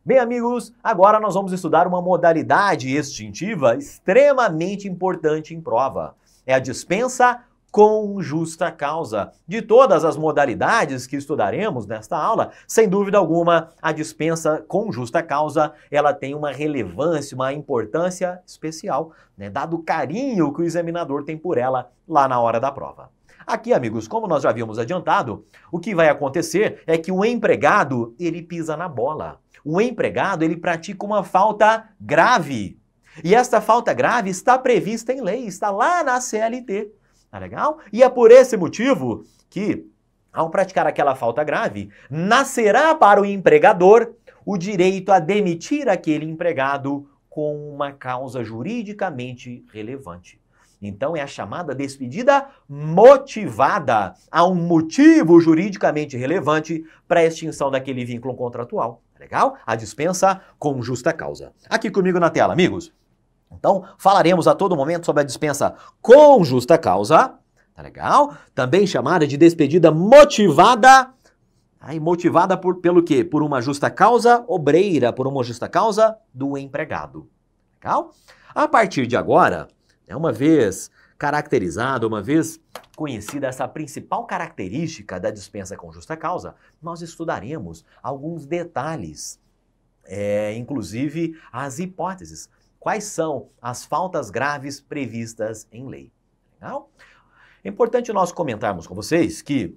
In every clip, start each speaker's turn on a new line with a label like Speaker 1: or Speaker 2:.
Speaker 1: Bem, amigos, agora nós vamos estudar uma modalidade extintiva extremamente importante em prova. É a dispensa com justa causa. De todas as modalidades que estudaremos nesta aula, sem dúvida alguma, a dispensa com justa causa, ela tem uma relevância, uma importância especial, né, dado o carinho que o examinador tem por ela lá na hora da prova. Aqui, amigos, como nós já havíamos adiantado, o que vai acontecer é que o empregado, ele pisa na bola. O empregado, ele pratica uma falta grave. E esta falta grave está prevista em lei, está lá na CLT. Tá legal? E é por esse motivo que, ao praticar aquela falta grave, nascerá para o empregador o direito a demitir aquele empregado com uma causa juridicamente relevante. Então é a chamada despedida motivada. Há um motivo juridicamente relevante para a extinção daquele vínculo contratual. Legal? A dispensa com justa causa. Aqui comigo na tela, amigos. Então, falaremos a todo momento sobre a dispensa com justa causa. Tá legal? Também chamada de despedida motivada. Aí, motivada pelo quê? Por uma justa causa obreira, por uma justa causa do empregado. Legal? A partir de agora, uma vez caracterizada, uma vez conhecida essa principal característica da dispensa com justa causa, nós estudaremos alguns detalhes, inclusive as hipóteses. Quais são as faltas graves previstas em lei? Legal? É importante nós comentarmos com vocês que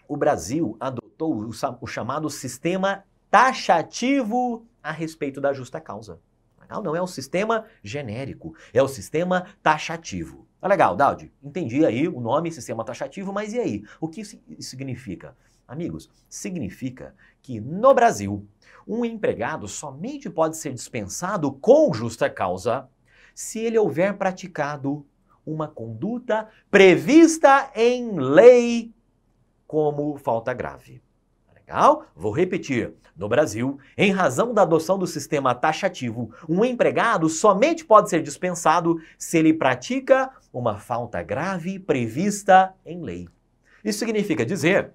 Speaker 1: o Brasil adotou o chamado sistema taxativo a respeito da justa causa. Não é o sistema genérico, é o sistema taxativo. Tá legal, Daudi? Entendi aí o nome sistema taxativo, mas e aí? O que isso significa? Amigos, significa que no Brasil, um empregado somente pode ser dispensado com justa causa se ele houver praticado uma conduta prevista em lei como falta grave. Legal? Vou repetir. No Brasil, em razão da adoção do sistema taxativo, um empregado somente pode ser dispensado se ele pratica uma falta grave prevista em lei. Isso significa dizer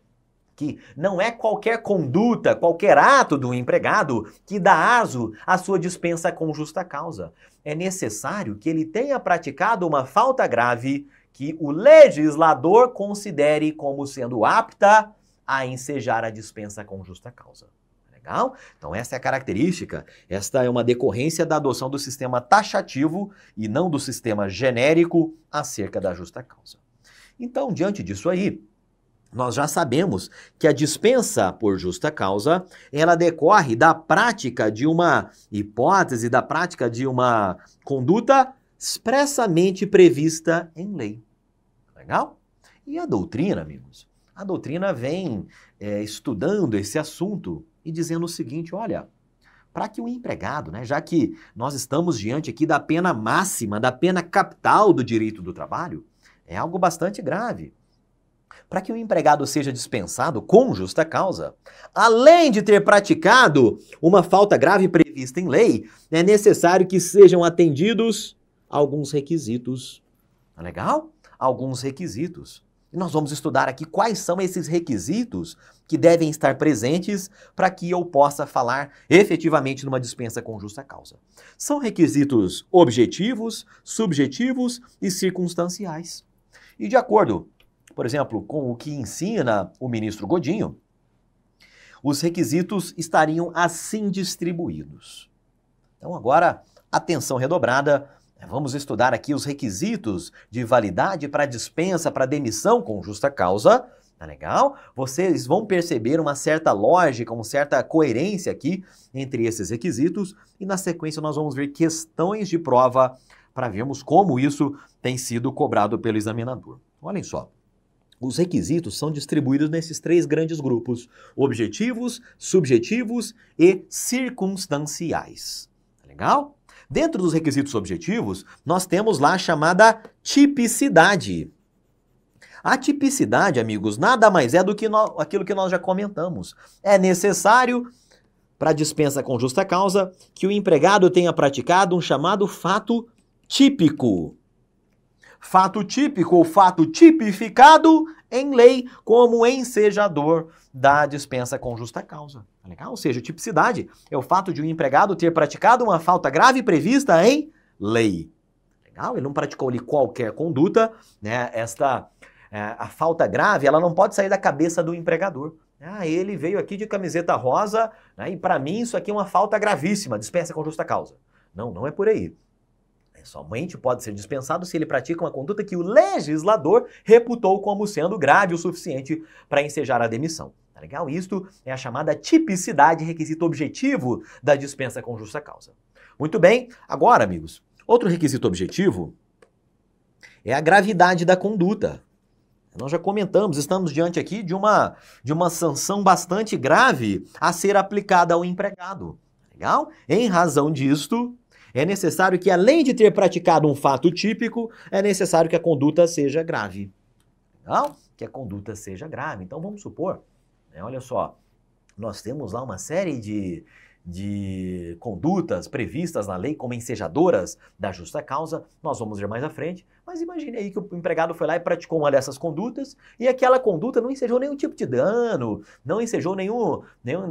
Speaker 1: que não é qualquer conduta, qualquer ato do empregado que dá aso à sua dispensa com justa causa. É necessário que ele tenha praticado uma falta grave que o legislador considere como sendo apta a ensejar a dispensa com justa causa. Legal? Então essa é a característica, esta é uma decorrência da adoção do sistema taxativo e não do sistema genérico acerca da justa causa. Então, diante disso aí, nós já sabemos que a dispensa por justa causa, ela decorre da prática de uma hipótese, da prática de uma conduta expressamente prevista em lei. Legal? E a doutrina, amigos? A doutrina vem estudando esse assunto e dizendo o seguinte, olha, para que o empregado, né, já que nós estamos diante aqui da pena máxima, da pena capital do direito do trabalho, é algo bastante grave. Para que o empregado seja dispensado com justa causa, além de ter praticado uma falta grave prevista em lei, é necessário que sejam atendidos alguns requisitos. Tá legal? Alguns requisitos. E nós vamos estudar aqui quais são esses requisitos que devem estar presentes para que eu possa falar efetivamente numa dispensa com justa causa. São requisitos objetivos, subjetivos e circunstanciais. E de acordo, por exemplo, com o que ensina o ministro Godinho, os requisitos estariam assim distribuídos. Então agora, atenção redobrada. Vamos estudar aqui os requisitos de validade para dispensa, para demissão com justa causa. Tá legal? Vocês vão perceber uma certa lógica, uma certa coerência aqui entre esses requisitos. E na sequência nós vamos ver questões de prova para vermos como isso tem sido cobrado pelo examinador. Olhem só. Os requisitos são distribuídos nesses três grandes grupos: objetivos, subjetivos e circunstanciais. Tá legal? Dentro dos requisitos objetivos, nós temos lá a chamada tipicidade. A tipicidade, amigos, nada mais é do que aquilo que nós já comentamos. É necessário, para dispensa com justa causa, que o empregado tenha praticado um chamado fato típico. Fato típico ou fato tipificado em lei como ensejador da dispensa com justa causa. Tá legal? Ou seja, tipicidade é o fato de um empregado ter praticado uma falta grave prevista em lei. Legal? Ele não praticou ali qualquer conduta, né? A falta grave, ela não pode sair da cabeça do empregador. Ele veio aqui de camiseta rosa, né, e para mim isso aqui é uma falta gravíssima, dispensa com justa causa. Não, não é por aí. Somente pode ser dispensado se ele pratica uma conduta que o legislador reputou como sendo grave o suficiente para ensejar a demissão. Tá legal? Isto é a chamada tipicidade, requisito objetivo da dispensa com justa causa. Muito bem, agora, amigos, outro requisito objetivo é a gravidade da conduta. Nós já comentamos, estamos diante aqui de uma sanção bastante grave a ser aplicada ao empregado. Legal? Em razão disto, é necessário que, além de ter praticado um fato típico, é necessário que a conduta seja grave. Legal? Que a conduta seja grave. Então, vamos supor, né, olha só, nós temos lá uma série de condutas previstas na lei como ensejadoras da justa causa, nós vamos ver mais à frente, mas imagine aí que o empregado foi lá e praticou uma dessas condutas e aquela conduta não ensejou nenhum tipo de dano, não ensejou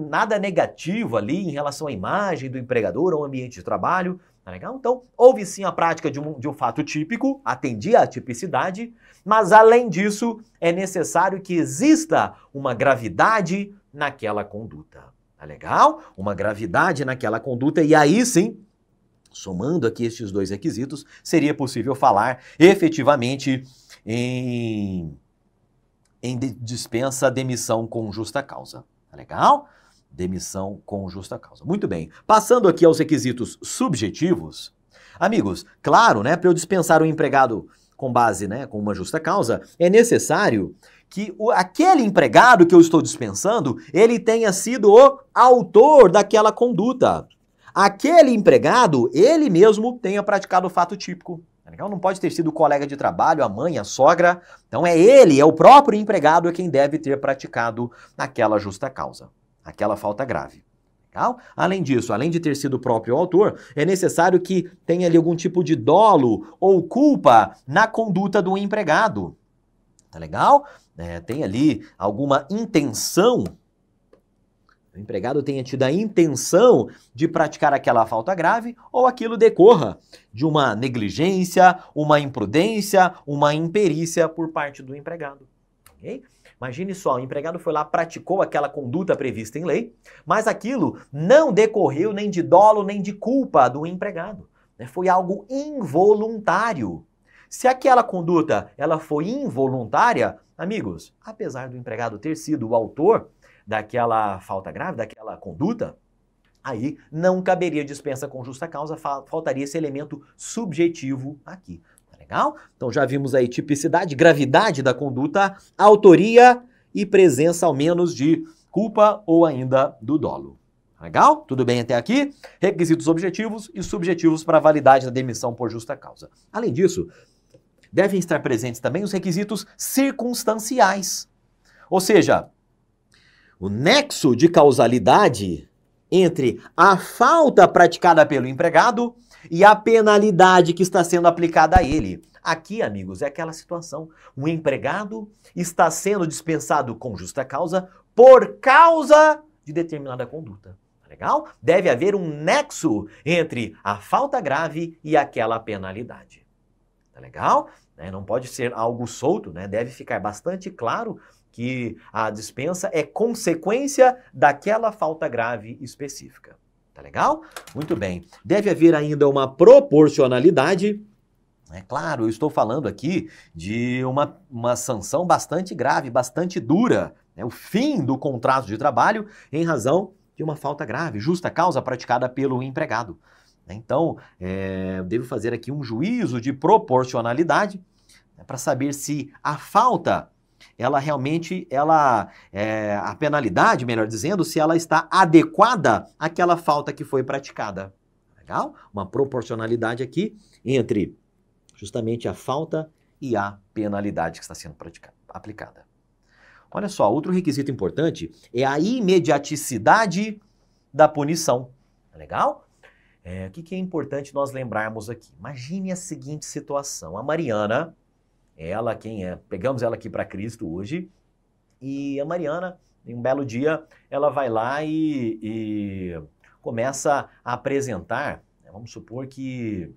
Speaker 1: nada negativo ali em relação à imagem do empregador ou ao ambiente de trabalho, tá legal? Então, houve sim a prática de um fato típico, atendia à tipicidade, mas além disso, é necessário que exista uma gravidade naquela conduta. Tá legal? Uma gravidade naquela conduta e aí sim, somando aqui estes dois requisitos, seria possível falar efetivamente em dispensa, demissão com justa causa. Tá legal? Demissão com justa causa. Muito bem. Passando aqui aos requisitos subjetivos, amigos, claro, né, para eu dispensar um empregado com base, né, com uma justa causa, é necessário que aquele empregado que eu estou dispensando, ele tenha sido o autor daquela conduta. Aquele empregado, ele mesmo tenha praticado o fato típico. Não pode ter sido o colega de trabalho, a mãe, a sogra. Então é o próprio empregado quem deve ter praticado aquela justa causa, aquela falta grave. Legal? Além disso, além de ter sido o próprio autor, é necessário que tenha ali algum tipo de dolo ou culpa na conduta do empregado. Tá legal? Tem ali alguma intenção, o empregado tenha tido a intenção de praticar aquela falta grave ou aquilo decorra de uma negligência, uma imprudência, uma imperícia por parte do empregado. Okay? Imagine só, o empregado foi lá, praticou aquela conduta prevista em lei, mas aquilo não decorreu nem de dolo nem de culpa do empregado. Foi algo involuntário. Se aquela conduta ela foi involuntária, amigos, apesar do empregado ter sido o autor daquela falta grave, daquela conduta, aí não caberia dispensa com justa causa, faltaria esse elemento subjetivo aqui. Tá legal? Então já vimos aí tipicidade, gravidade da conduta, autoria e presença ao menos de culpa ou ainda do dolo. Legal? Tudo bem até aqui? Requisitos objetivos e subjetivos para a validade da demissão por justa causa. Além disso, devem estar presentes também os requisitos circunstanciais. Ou seja, o nexo de causalidade entre a falta praticada pelo empregado e a penalidade que está sendo aplicada a ele. Aqui, amigos, é aquela situação. O empregado está sendo dispensado com justa causa por causa de determinada conduta. Legal? Deve haver um nexo entre a falta grave e aquela penalidade. Tá legal? Não pode ser algo solto, né? Deve ficar bastante claro que a dispensa é consequência daquela falta grave específica. Tá legal? Muito bem. Deve haver ainda uma proporcionalidade. É claro, eu estou falando aqui de uma sanção bastante grave, bastante dura, né? O fim do contrato de trabalho em razão de uma falta grave, justa causa praticada pelo empregado. Então, eu devo fazer aqui um juízo de proporcionalidade, né, para saber se a falta, ela realmente, a penalidade, melhor dizendo, se ela está adequada àquela falta que foi praticada. Legal? Uma proporcionalidade aqui entre justamente a falta e a penalidade que está sendo aplicada. Olha só, outro requisito importante é a imediaticidade da punição. Legal? O que é importante nós lembrarmos aqui? Imagine a seguinte situação. A Mariana, ela quem é. Pegamos ela aqui para Cristo hoje e a Mariana, em um belo dia, ela vai lá e começa a apresentar, vamos supor que,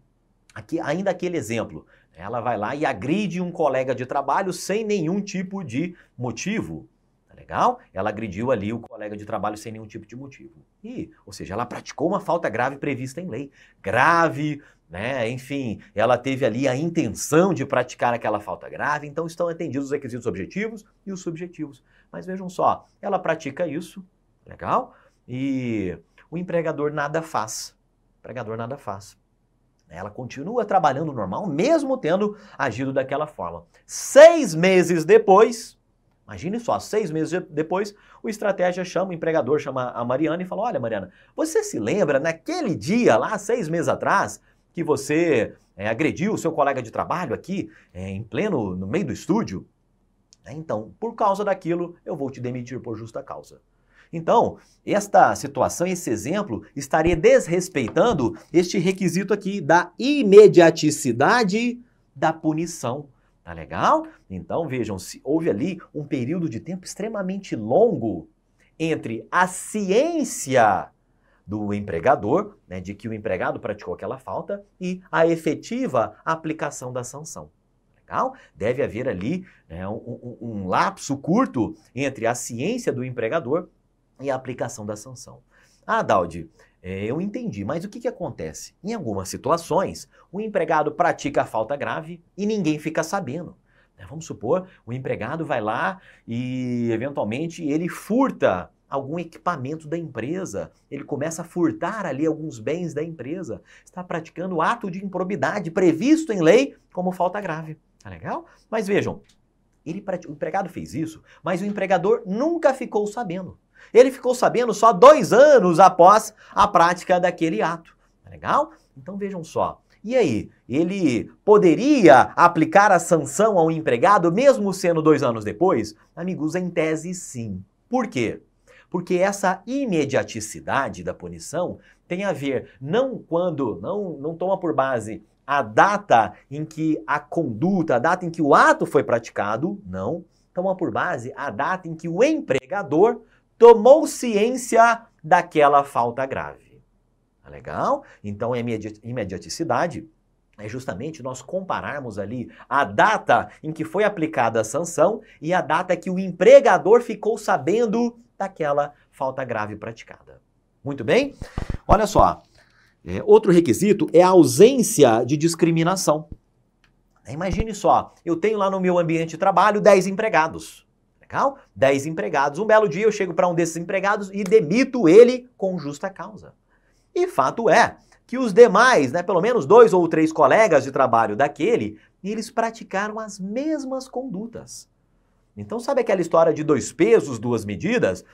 Speaker 1: ainda aquele exemplo, ela vai lá e agride um colega de trabalho sem nenhum tipo de motivo. Tá legal? Ela agrediu ali o colega de trabalho sem nenhum tipo de motivo. Ou seja, ela praticou uma falta grave prevista em lei. Grave, né? Enfim, ela teve ali a intenção de praticar aquela falta grave, então estão atendidos os requisitos objetivos e os subjetivos. Mas vejam só, ela pratica isso, legal? E o empregador nada faz. O empregador nada faz. Ela continua trabalhando normal, mesmo tendo agido daquela forma. 6 meses depois, imagine só, 6 meses depois, o o empregador chama a Mariana e fala, olha Mariana, você se lembra naquele dia lá, 6 meses atrás, que você agrediu o seu colega de trabalho aqui, no meio do estúdio? Então, por causa daquilo, eu vou te demitir por justa causa. Então, esta situação, esse exemplo, estaria desrespeitando este requisito aqui da imediaticidade da punição. Tá legal? Então, vejam, se houve ali um período de tempo extremamente longo entre a ciência do empregador, né, de que o empregado praticou aquela falta, e a efetiva aplicação da sanção. Legal? Deve haver ali um lapso curto entre a ciência do empregador e a aplicação da sanção. Ah, Daldi, eu entendi, mas o que acontece? Em algumas situações, o empregado pratica a falta grave e ninguém fica sabendo. Vamos supor, o empregado vai lá e, eventualmente, ele furta algum equipamento da empresa, ele começa a furtar ali alguns bens da empresa, está praticando ato de improbidade previsto em lei como falta grave. Tá legal? Mas vejam, o empregado fez isso, mas o empregador nunca ficou sabendo. Ele ficou sabendo só 2 anos após a prática daquele ato. Tá legal? Então vejam só. E aí, ele poderia aplicar a sanção ao empregado mesmo sendo 2 anos depois? Amigos, em tese sim. Por quê? Porque essa imediaticidade da punição tem a ver não toma por base a data em que a conduta, a data em que o ato foi praticado, não. Toma por base a data em que o empregador tomou ciência daquela falta grave. Tá legal? Então, a imediaticidade é justamente nós compararmos ali a data em que foi aplicada a sanção e a data que o empregador ficou sabendo daquela falta grave praticada. Muito bem? Olha só, outro requisito é a ausência de discriminação. Imagine só, eu tenho lá no meu ambiente de trabalho 10 empregados. Legal? 10 empregados. Um belo dia eu chego para um desses empregados e demito ele com justa causa. E fato é que os demais, pelo menos 2 ou 3 colegas de trabalho daquele, eles praticaram as mesmas condutas. Então, sabe aquela história de 2 pesos, 2 medidas?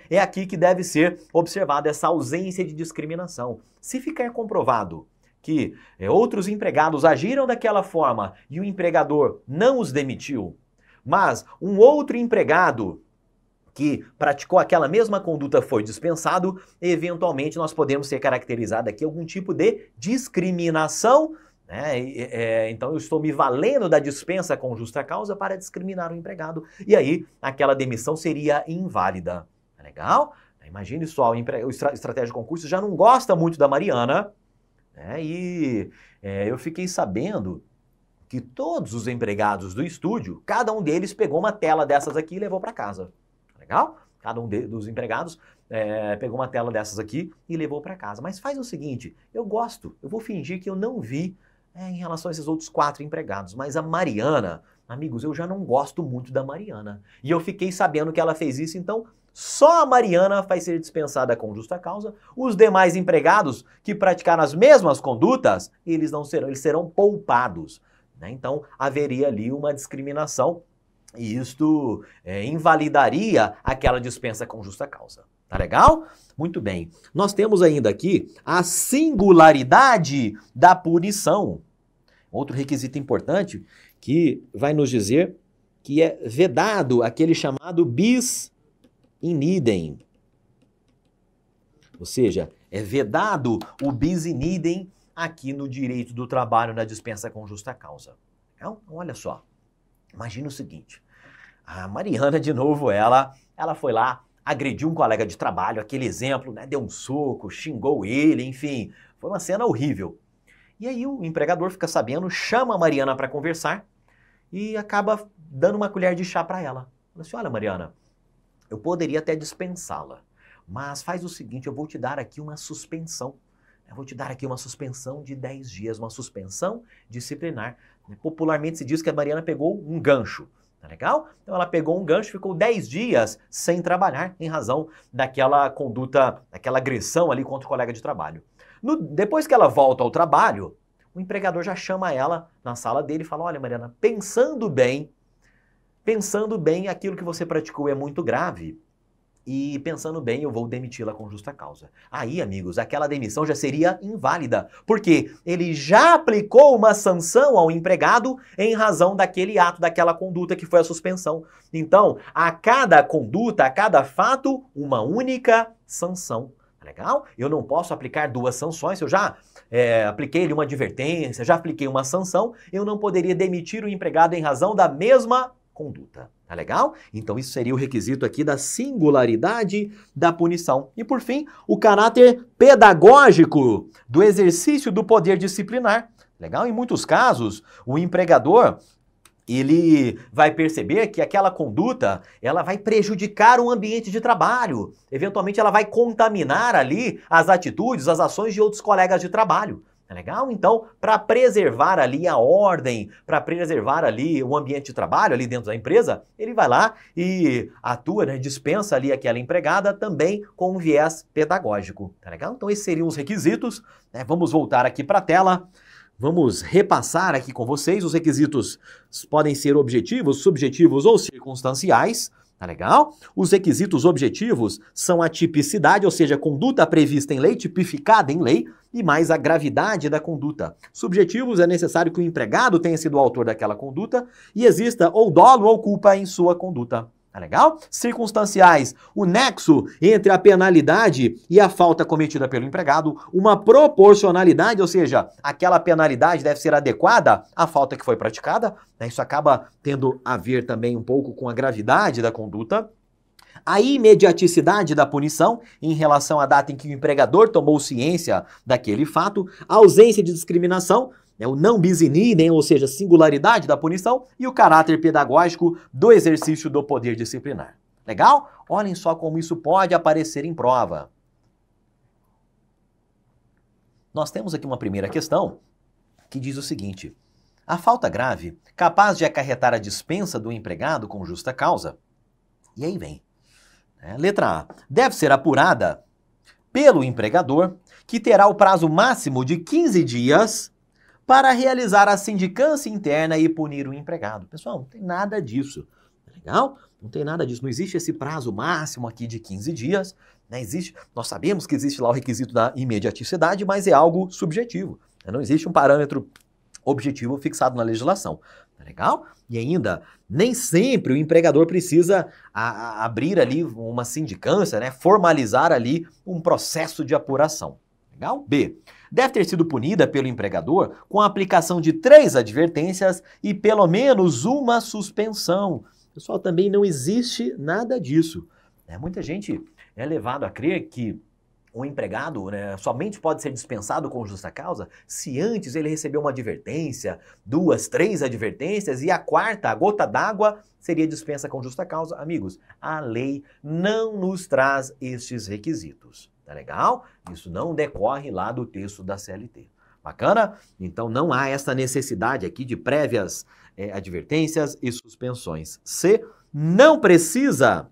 Speaker 1: É aqui que deve ser observada essa ausência de discriminação. Se ficar comprovado que outros empregados agiram daquela forma e o empregador não os demitiu, mas um outro empregado que praticou aquela mesma conduta foi dispensado, eventualmente nós podemos ter caracterizado aqui algum tipo de discriminação. Então eu estou me valendo da dispensa com justa causa para discriminar o empregado e aí aquela demissão seria inválida. Legal? Imagine só, o estratégia de concurso já não gosta muito da Mariana, eu fiquei sabendo que todos os empregados do estúdio, cada um deles pegou uma tela dessas aqui e levou para casa. Legal? Cada um dos empregados pegou uma tela dessas aqui e levou para casa. Mas faz o seguinte, eu vou fingir que eu não vi em relação a esses outros 4 empregados, mas a Mariana, amigos, eu já não gosto muito da Mariana. E eu fiquei sabendo que ela fez isso, então só a Mariana vai ser dispensada com justa causa. Os demais empregados que praticaram as mesmas condutas, eles serão poupados. Então haveria ali uma discriminação e isto invalidaria aquela dispensa com justa causa. Tá legal? Muito bem. Nós temos ainda aqui a singularidade da punição. Outro requisito importante que vai nos dizer que é vedado aquele chamado bis in idem. Ou seja, é vedado o bis in idem aqui no direito do trabalho na dispensa com justa causa. Então, olha só. Imagina o seguinte, a Mariana, de novo, ela foi lá, agrediu um colega de trabalho, aquele exemplo, né? Deu um soco, xingou ele, enfim, foi uma cena horrível. E aí o empregador fica sabendo, chama a Mariana para conversar e acaba dando uma colher de chá para ela. Fala assim, olha, Mariana, eu poderia até dispensá-la, mas faz o seguinte, eu vou te dar aqui uma suspensão. Eu vou te dar aqui uma suspensão de 10 dias, uma suspensão disciplinar. Popularmente se diz que a Mariana pegou um gancho. Tá legal? Então ela pegou um gancho e ficou 10 dias sem trabalhar em razão daquela conduta, daquela agressão ali contra o colega de trabalho. Depois que ela volta ao trabalho, o empregador já chama ela na sala dele e fala, olha, Mariana, pensando bem, aquilo que você praticou é muito grave e pensando bem, eu vou demiti-la com justa causa. Aí, amigos, aquela demissão já seria inválida, porque ele já aplicou uma sanção ao empregado em razão daquele ato, daquela conduta que foi a suspensão. Então, a cada conduta, a cada fato, uma única sanção. Legal? Eu não posso aplicar duas sanções, se eu já apliquei-lhe uma advertência, já apliquei uma sanção, eu não poderia demitir o empregado em razão da mesma conduta. Tá legal? Então isso seria o requisito aqui da singularidade da punição. E por fim, o caráter pedagógico do exercício do poder disciplinar. Legal? Em muitos casos, o empregador ele vai perceber que aquela conduta, ela vai prejudicar o ambiente de trabalho. Eventualmente ela vai contaminar ali as atitudes, as ações de outros colegas de trabalho. É legal? Então, para preservar ali a ordem, para preservar ali o ambiente de trabalho ali dentro da empresa, ele vai lá e atua, né, dispensa ali aquela empregada também com um viés pedagógico. Tá legal? Então, esses seriam os requisitos. Né? Vamos voltar aqui para a tela. Vamos repassar aqui com vocês. Os requisitos podem ser objetivos, subjetivos ou circunstanciais. Tá legal? Os requisitos objetivos são a tipicidade, ou seja, a conduta prevista em lei, tipificada em lei, e mais a gravidade da conduta. Subjetivos, é necessário que o empregado tenha sido o autor daquela conduta e exista ou dolo ou culpa em sua conduta. Tá legal? Circunstanciais, o nexo entre a penalidade e a falta cometida pelo empregado, uma proporcionalidade, ou seja, aquela penalidade deve ser adequada à falta que foi praticada, né? Isso acaba tendo a ver também um pouco com a gravidade da conduta. A imediaticidade da punição em relação à data em que o empregador tomou ciência daquele fato, a ausência de discriminação, o não bis in idem, ou seja, singularidade da punição, e o caráter pedagógico do exercício do poder disciplinar. Legal? Olhem só como isso pode aparecer em prova. Nós temos aqui uma primeira questão que diz o seguinte: a falta grave, capaz de acarretar a dispensa do empregado com justa causa. E aí vem. Letra A. Deve ser apurada pelo empregador, que terá o prazo máximo de 15 dias para realizar a sindicância interna e punir o empregado. Pessoal, não tem nada disso. Legal? Não tem nada disso. Não existe esse prazo máximo aqui de 15 dias. Né? Nós sabemos que existe lá o requisito da imediaticidade, mas é algo subjetivo. Não existe um parâmetro objetivo fixado na legislação. Legal? E ainda, nem sempre o empregador precisa abrir ali uma sindicância, né? Formalizar ali um processo de apuração. Legal? B. Deve ter sido punida pelo empregador com a aplicação de 3 advertências e pelo menos uma suspensão. Pessoal, também não existe nada disso. Muita gente é levado a crer que o empregado, né, somente pode ser dispensado com justa causa se antes ele recebeu uma advertência, 2, 3 advertências e a quarta, a gota d'água, seria dispensa com justa causa. Amigos, a lei não nos traz estes requisitos. Tá legal? Isso não decorre lá do texto da CLT. Bacana? Então não há essa necessidade aqui de prévias advertências e suspensões. C. Não precisa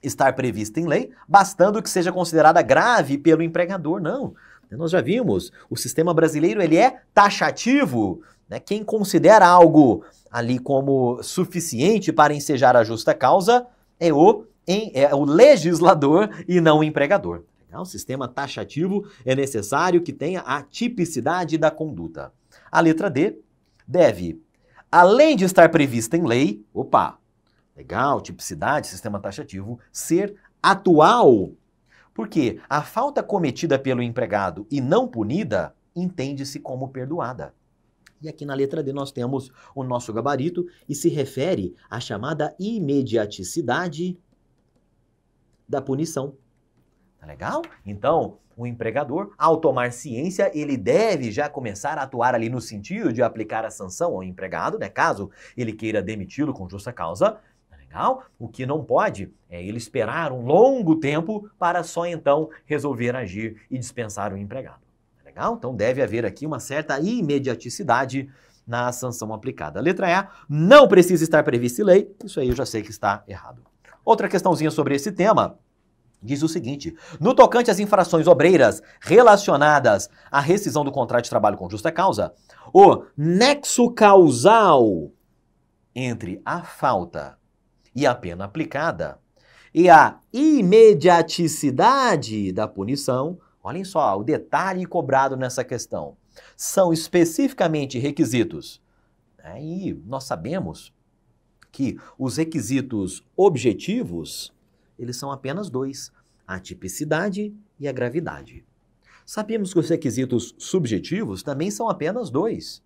Speaker 1: estar prevista em lei, bastando que seja considerada grave pelo empregador. Não. Nós já vimos, o sistema brasileiro ele é taxativo. Né? Quem considera algo ali como suficiente para ensejar a justa causa é o legislador e não o empregador. O sistema taxativo é necessário que tenha a tipicidade da conduta. A letra D deve, além de estar prevista em lei, legal, tipicidade, sistema taxativo, ser atual. Porque a falta cometida pelo empregado e não punida entende-se como perdoada. E aqui na letra D nós temos o nosso gabarito e se refere à chamada imediaticidade da punição. Tá legal? Então, o empregador, ao tomar ciência, ele deve já começar a atuar ali no sentido de aplicar a sanção ao empregado, né? Caso ele queira demiti-lo com justa causa. Tá legal? O que não pode é ele esperar um longo tempo para só então resolver agir e dispensar o empregado. Tá legal? Então deve haver aqui uma certa imediaticidade na sanção aplicada. Letra E, não precisa estar prevista em lei. Isso aí eu já sei que está errado. Outra questãozinha sobre esse tema diz o seguinte: no tocante às infrações obreiras relacionadas à rescisão do contrato de trabalho com justa causa, o nexo causal entre a falta e a pena aplicada e a imediaticidade da punição, olhem só o detalhe cobrado nessa questão, são especificamente requisitos. E nós sabemos que os requisitos objetivos eles são apenas dois, a tipicidade e a gravidade. Sabemos que os requisitos subjetivos também são apenas dois.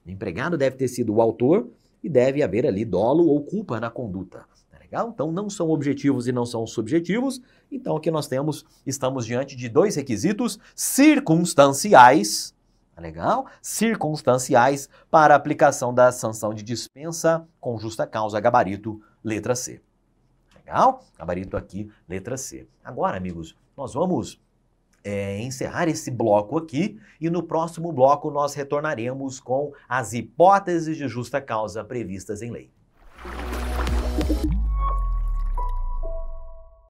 Speaker 1: O empregado deve ter sido o autor e deve haver ali dolo ou culpa na conduta. Tá legal? Então não são objetivos e não são subjetivos. Então aqui nós estamos diante de dois requisitos circunstanciais, tá legal? Circunstanciais para a aplicação da sanção de dispensa com justa causa, gabarito, letra C. Legal? Gabarito aqui, letra C. Agora, amigos, nós vamos encerrar esse bloco aqui e no próximo bloco nós retornaremos com as hipóteses de justa causa previstas em lei.